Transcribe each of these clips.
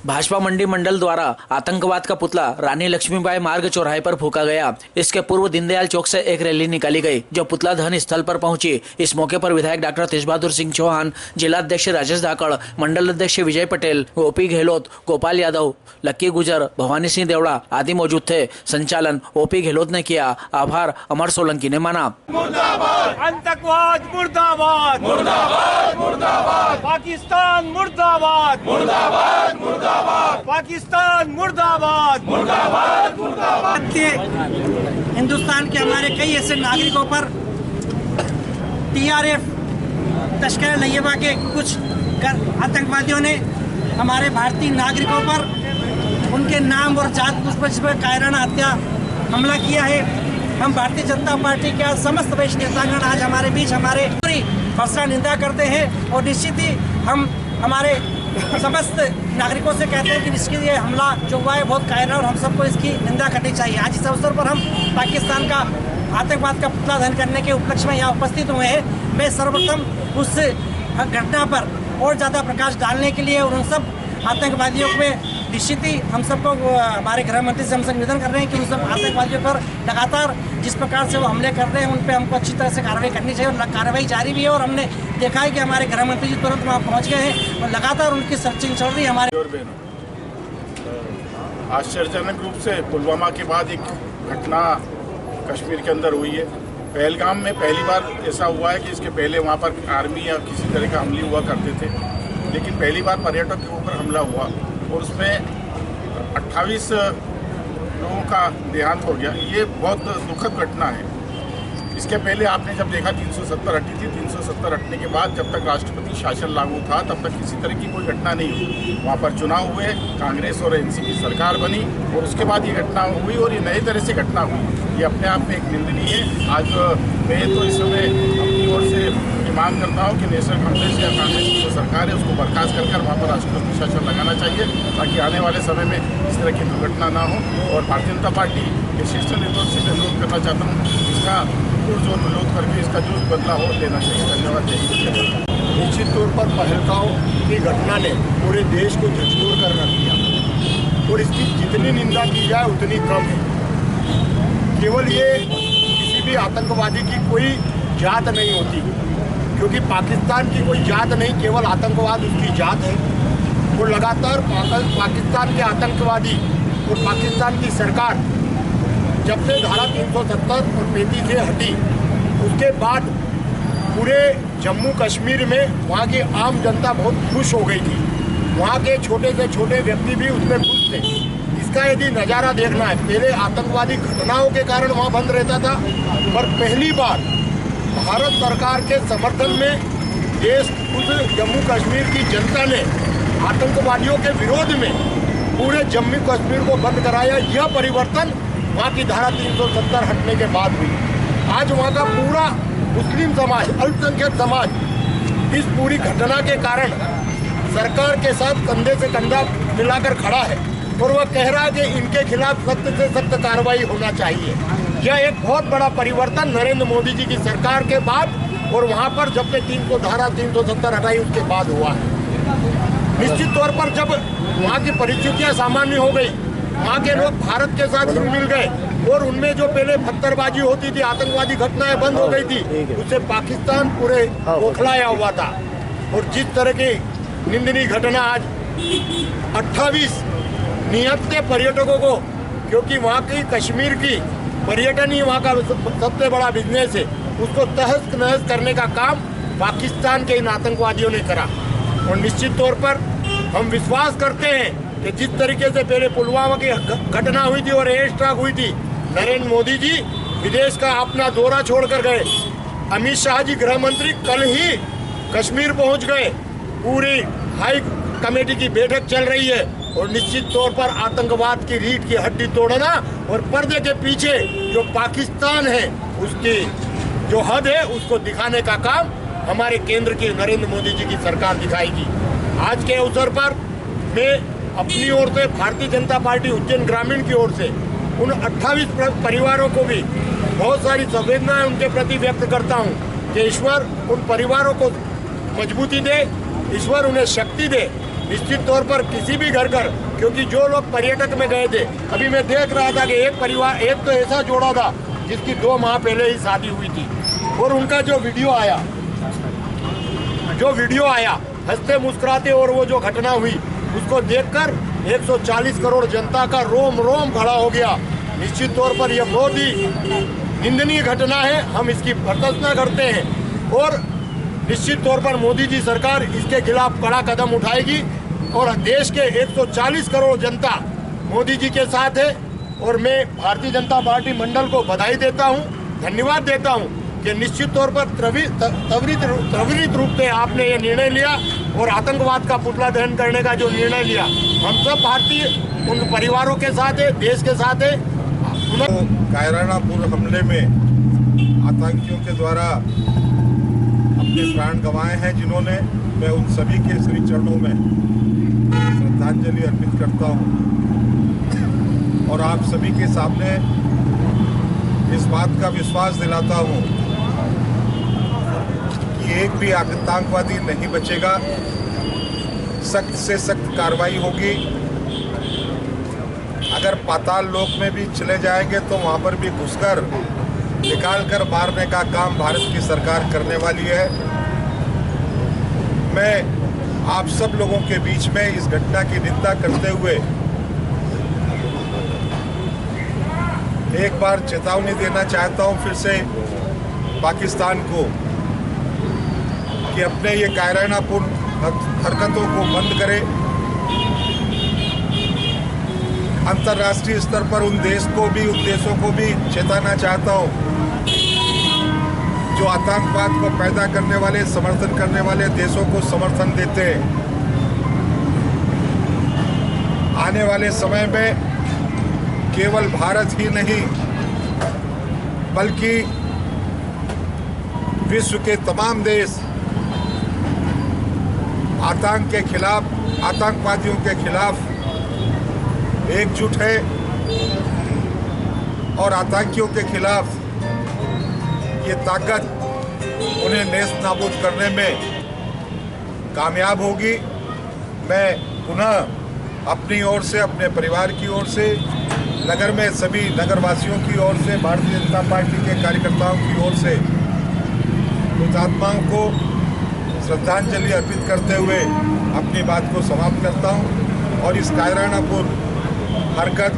भाजपा मंडी मंडल द्वारा आतंकवाद का पुतला रानी लक्ष्मीबाई मार्ग चौराहे पर फूंका गया। इसके पूर्व दीनदयाल चौक से एक रैली निकाली गई जो पुतला दहन स्थल पर पहुंची। इस मौके पर विधायक डॉक्टर तेज बहादुर सिंह चौहान, जिला अध्यक्ष राजेश धाकड़, मंडल अध्यक्ष विजय पटेल, ओपी गहलोत, गोपाल यादव, लक्की गुजर, भवानी सिंह देवड़ा आदि मौजूद थे। संचालन ओपी गहलोत ने किया। आभार अमर सोलंकी ने माना। आतंकवाद मुर्दाबाद, मुर्दाबाद, मुर्दाबाद, पाकिस्तान मुर्दाबाद, मुर्दाबाद, मुर्दाबाद, पाकिस्तान मुर्दाबाद, मुर्दाबाद, मुर्दाबाद। हिंदुस्तान के हमारे कई ऐसे नागरिकों पर TRF तस्कर लैयबा के कुछ आतंकवादियों ने हमारे भारतीय नागरिकों पर उनके नाम और जात पर कायराना हत्या हमला किया है। हम भारतीय जनता पार्टी के समस्त वरिष्ठ नेतागण आज हमारे बीच हमारे पूरी भर्त्सना निंदा करते हैं और निश्चित ही हम हमारे समस्त नागरिकों से कहते हैं कि इसके लिए हमला जो हुआ है बहुत कायरा और हम सबको इसकी निंदा करनी चाहिए। आज इस अवसर पर हम पाकिस्तान का आतंकवाद का पुतला दहन करने के उपलक्ष्य में यहाँ उपस्थित हुए हैं। मैं सर्वप्रथम उस घटना पर और ज़्यादा प्रकाश डालने के लिए और उन सब आतंकवादियों में निश्चित ही हम सबको हमारे गृह मंत्री से हम सब निवेदन कर रहे हैं कि उन सब आतंकवादियों पर लगातार जिस प्रकार से वो हमले कर रहे हैं उन पर हमको अच्छी तरह से कार्रवाई करनी चाहिए और कार्रवाई जारी भी है। और हमने देखा है कि हमारे गृह मंत्री जी तुरंत वहाँ पहुँच गए हैं और लगातार उनकी सर्चिंग चल रही है। हमारे आश्चर्यजनक रूप से पुलवामा के बाद एक घटना कश्मीर के अंदर हुई है। पहलगाम में पहली बार ऐसा हुआ है कि इसके पहले वहाँ पर आर्मी या किसी तरह का हमले हुआ करते थे, लेकिन पहली बार पर्यटक के ऊपर हमला हुआ और उसमें 28 लोगों का देहांत हो गया। ये बहुत दुखद घटना है। इसके पहले आपने जब देखा 370 हटी थी, 370 हटने के बाद जब तक राष्ट्रपति शासन लागू था तब तक किसी तरह की कोई घटना नहीं हुई। वहाँ पर चुनाव हुए, कांग्रेस और NC की सरकार बनी और उसके बाद ये घटना हुई और ये नए तरह से घटना हुई। ये अपने आप में एक निंदनीय है। आज मैं तो इस समय अपनी ओर से मांग करता हूँ कि नेशनल कांग्रेस या कांग्रेस की जो सरकार है उसको बर्खास्त कर वहाँ पर राष्ट्रपति शासन लगाना चाहिए ताकि आने वाले समय में इस तरह की दुर्घटना ना हो। और भारतीय जनता पार्टी के शीर्ष नेतृत्व से अनुरोध करना चाहता हूँ इसका जो विरोध करके इसका जो बदला हो लेना चाहिए। धन्यवाद। निश्चित तौर पर पहलगाम की घटना ने पूरे देश को झकझोर कर रख दिया और इसकी जितनी निंदा की जाए उतनी कम है। केवल ये किसी भी आतंकवादी की कोई जात नहीं होती, क्योंकि पाकिस्तान की कोई जात नहीं, केवल आतंकवाद उसकी जात है। वो लगातार पाकिस्तान के आतंकवादी और पाकिस्तान की सरकार जब से धारा 370 और 35 से हटी उसके बाद पूरे जम्मू कश्मीर में वहाँ की आम जनता बहुत खुश हो गई थी। वहाँ के छोटे से छोटे व्यक्ति भी उसमें खुश थे। इसका यदि नज़ारा देखना है, पहले आतंकवादी घटनाओं के कारण वहाँ बंद रहता था, पर पहली बार भारत सरकार के समर्थन में देश खुद जम्मू कश्मीर की जनता ने आतंकवादियों के विरोध में पूरे जम्मू कश्मीर को बंद कराया। यह परिवर्तन वहाँ की धारा 370 हटने के बाद हुई। आज वहाँ का पूरा मुस्लिम समाज, अल्पसंख्यक समाज इस पूरी घटना के कारण सरकार के साथ कंधे से कंधा मिलाकर खड़ा है और वह कह रहा है कि इनके खिलाफ सख्त से सख्त कार्रवाई होना चाहिए। यह एक बहुत बड़ा परिवर्तन नरेंद्र मोदी जी की सरकार के बाद और वहाँ पर जब से धारा 370 हटाई उसके बाद हुआ है। निश्चित तौर पर जब वहाँ की परिस्थितियाँ सामान्य हो गई, वहाँ के लोग भारत के साथ हिल मिल गए और उनमें जो पहले पत्थरबाजी होती थी, आतंकवादी घटनाएं बंद हो गई थी, उससे पाकिस्तान पूरे खोखलाया हुआ था। और जिस तरह की निंदनीय घटना आज 28 निहत्थे पर्यटकों को, क्योंकि वहाँ की कश्मीर की पर्यटन ही वहाँ का सबसे बड़ा बिजनेस है, उसको तहस नहस करने का काम पाकिस्तान के इन आतंकवादियों ने करा। और निश्चित तौर पर हम विश्वास करते हैं कि जिस तरीके से पहले पुलवामा की घटना हुई थी और एयर स्ट्राइक हुई थी, नरेंद्र मोदी जी विदेश का अपना दौरा छोड़कर गए। अमित शाह जी गृह मंत्री कल ही कश्मीर पहुंच गए। पूरी हाई कमेटी की बैठक चल रही है और निश्चित तौर पर आतंकवाद की रीढ़ की हड्डी तोड़ना और पर्दे के पीछे जो पाकिस्तान है उसकी जो हद है उसको दिखाने का काम हमारे केंद्र की नरेंद्र मोदी जी की सरकार दिखाएगी। आज के अवसर पर मैं अपनी ओर से भारतीय जनता पार्टी उज्जैन ग्रामीण की ओर से उन 28 परिवारों को भी बहुत सारी संवेदनाएं उनके प्रति व्यक्त करता हूं कि ईश्वर उन परिवारों को मजबूती दे, ईश्वर उन्हें शक्ति दे निश्चित तौर पर किसी भी घर घर, क्योंकि जो लोग पर्यटक में गए थे, अभी मैं देख रहा था कि एक परिवार, एक तो ऐसा जोड़ा था जिसकी 2 माह पहले ही शादी हुई थी, और उनका जो वीडियो आया हंसते मुस्कुराते, और वो जो घटना हुई उसको देखकर 140 करोड़ जनता का रोम रोम खड़ा हो गया। निश्चित तौर पर यह बहुत ही निंदनीय घटना है, हम इसकी भर्त्सना करते हैं और निश्चित तौर पर मोदी जी सरकार इसके खिलाफ कड़ा कदम उठाएगी और देश के 140 करोड़ जनता मोदी जी के साथ है। और मैं भारतीय जनता पार्टी मंडल को बधाई देता हूं, धन्यवाद देता हूं कि निश्चित तौर पर त्वरित रूप से आपने ये निर्णय लिया और आतंकवाद का पुतला दहन करने का जो निर्णय लिया, हम सब भारतीय उन परिवारों के साथ है, देश के साथ है। कायराना पूर्व हमले में आतंकियों के द्वारा अपने प्राण गंवाए हैं जिन्होंने, मैं उन सभी के श्री चरणों में श्रद्धांजलि अर्पित करता हूं और आप सभी के सामने इस बात का विश्वास दिलाता हूं कि एक भी आतंकवादी नहीं बचेगा, सख्त से सख्त कार्रवाई होगी। अगर पाताल लोक में भी चले जाएंगे तो वहां पर भी घुसकर निकाल कर मारने का काम भारत की सरकार करने वाली है। मैं आप सब लोगों के बीच में इस घटना की निंदा करते हुए एक बार चेतावनी देना चाहता हूं फिर से पाकिस्तान को कि अपने ये कायरानापूर्ण हरकतों को बंद करे। अंतर्राष्ट्रीय स्तर पर उन देशों को भी चेताना चाहता हूं जो आतंकवाद को पैदा करने वाले, समर्थन करने वाले देशों को समर्थन देते हैं। आने वाले समय में केवल भारत ही नहीं बल्कि विश्व के तमाम देश आतंकवादियों के खिलाफ एकजुट है और आतंकियों के खिलाफ ये ताकत उन्हें नेस्त नाबूद करने में कामयाब होगी। मैं पुनः अपनी ओर से, अपने परिवार की ओर से, नगर में सभी नगरवासियों की ओर से, भारतीय जनता पार्टी के कार्यकर्ताओं की ओर से हुतात्माओं को श्रद्धांजलि अर्पित करते हुए अपनी बात को समाप्त करता हूं और इस कायरानापूर्ण हरकत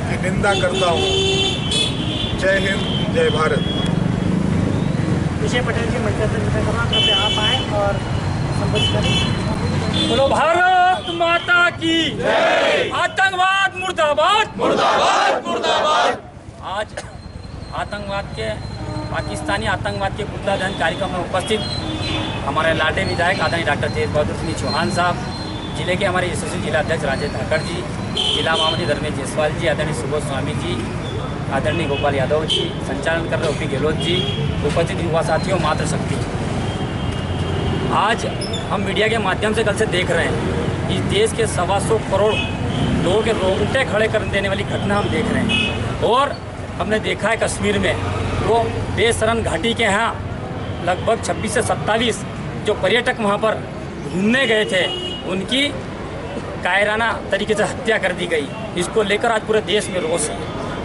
की निंदा करता हूं। जय हिंद, जय भारत। विजय पटेल जी मंच आप आए और संबोधित करें। बोलो भारत माता की जय। आतंकवाद मुर्दाबाद, मुर्दाबाद, मुर्दाबाद। आज आतंकवाद के, पाकिस्तानी आतंकवाद के पुतला दहन कार्यक्रम में उपस्थित हमारे लाडले विधायक आदरणीय डॉक्टर तेज बहादुर सिंह चौहान साहब, जिले के हमारे यशस्वी जिला अध्यक्ष राजेश धाकड़ जी, जिला महामंत्री धर्मेश जायसवाल जी, आदरणीय सुबोध स्वामी जी, आदरणीय गोपाल यादव जी, संचालन कर रहे ओपी गहलोत जी, उपस्थित युवा साथियों, मातृशक्ति। आज हम मीडिया के माध्यम से कल से देख रहे हैं इस देश के 125 करोड़ लोगों के रोंगटे खड़े कर देने वाली घटना हम देख रहे हैं। और हमने देखा है कश्मीर में वो बेसरन घाटी के यहाँ लगभग 26 से 27 जो पर्यटक वहाँ पर घूमने गए थे उनकी कायराना तरीके से हत्या कर दी गई। इसको लेकर आज पूरे देश में रोष है।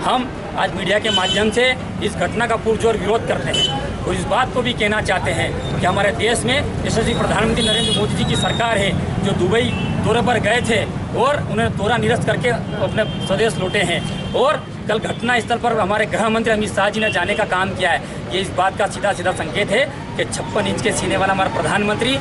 हम आज मीडिया के माध्यम से इस घटना का पुरजोर विरोध करते हैं और इस बात को भी कहना चाहते हैं कि हमारे देश में यशस्वी प्रधानमंत्री नरेंद्र मोदी जी की सरकार है जो दुबई दौरे पर गए थे और उन्हें दौरा निरस्त करके अपने स्वदेश लौटे हैं। और कल घटना स्थल पर हमारे गृह मंत्री अमित शाह जी ने जाने का काम किया है। ये इस बात का सीधा सीधा संकेत है कि 56 इंच के सीने वाला हमारा प्रधानमंत्री,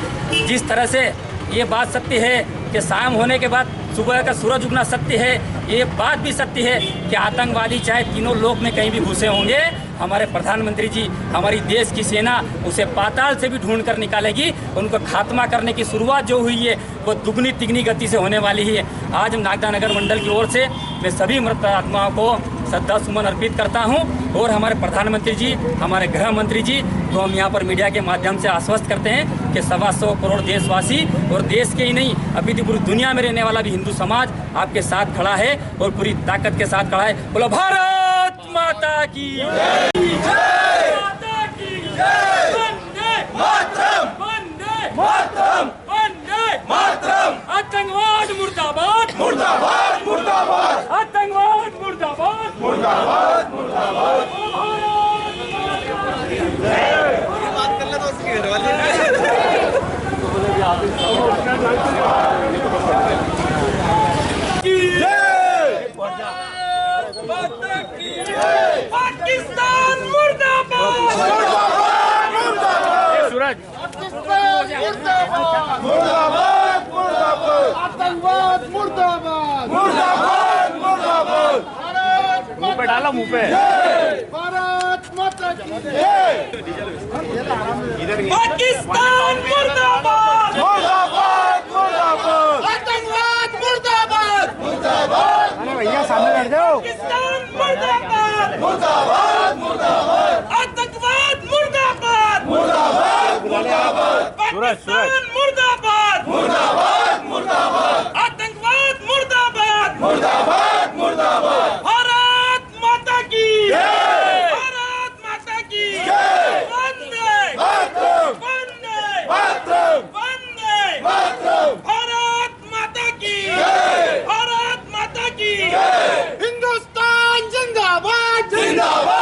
जिस तरह से ये बात सत्य है कि शाम होने के बाद सुबह का सूरज उगना सत्य है, ये बात भी सत्य है कि आतंकवादी चाहे तीनों लोक में कहीं भी घुसे होंगे, हमारे प्रधानमंत्री जी, हमारी देश की सेना उसे पाताल से भी ढूंढ कर निकालेगी। उनको खात्मा करने की शुरुआत जो हुई है वो दुगनी तिगनी गति से होने वाली है। आज हम नागदा नगर मंडल की ओर से मैं सभी मृत आत्माओं को श्रद्धा सुमन अर्पित करता हूं और हमारे प्रधानमंत्री जी, हमारे गृह मंत्री जी तो हम यहाँ पर मीडिया के माध्यम से आश्वस्त करते हैं कि 125 करोड़ देशवासी और देश के ही नहीं अभी तो पूरी दुनिया में रहने वाला भी हिंदू समाज आपके साथ खड़ा है और पूरी ताकत के साथ खड़ा है। बोलो भारत माता की जय, माता की जय, वंदे मातरम, वंदे मातरम, वंदे मातरम। आतंकवाद मुर्दाबाद मुर्दाबाद मुर्दाबाद आतंकवाद मुर्दाबाद मुर्दाबाद मुर्दाबाद पाकिस्तान मुर्दाबाद सूरज मुर्दाबाद मुर्दाबाद आतंकवाद मुर्दाबाद मुर्दाबाद मुर्दाबाद मुंह पे डालो मुंह पे भारत माता की जय पाकिस्तान मुर्दाबाद मुर्दाबाद मुर्दाबाद आतंकवाद मुर्दाबाद मुर्दाबाद भैया सामने बैठ जाओ पाकिस्तान मुर्दाबाद मुर्दाबाद मुर्दाबाद आतंकवाद मुर्दाबाद मुर्दाबाद मुर्दाबाद पाकिस्तान मुर्दाबाद मुर्दाबाद मुर्दाबाद आतंकवाद मुर्दाबाद मुर्दाबाद मुर्दाबाद भारत माता की जय भारत माता की जय वंदे मातरम वंदे मातरम वंदे मातरम भारत माता की जय भारत माता की जय हिंदुस्तान जिंदाबाद जिंदाबाद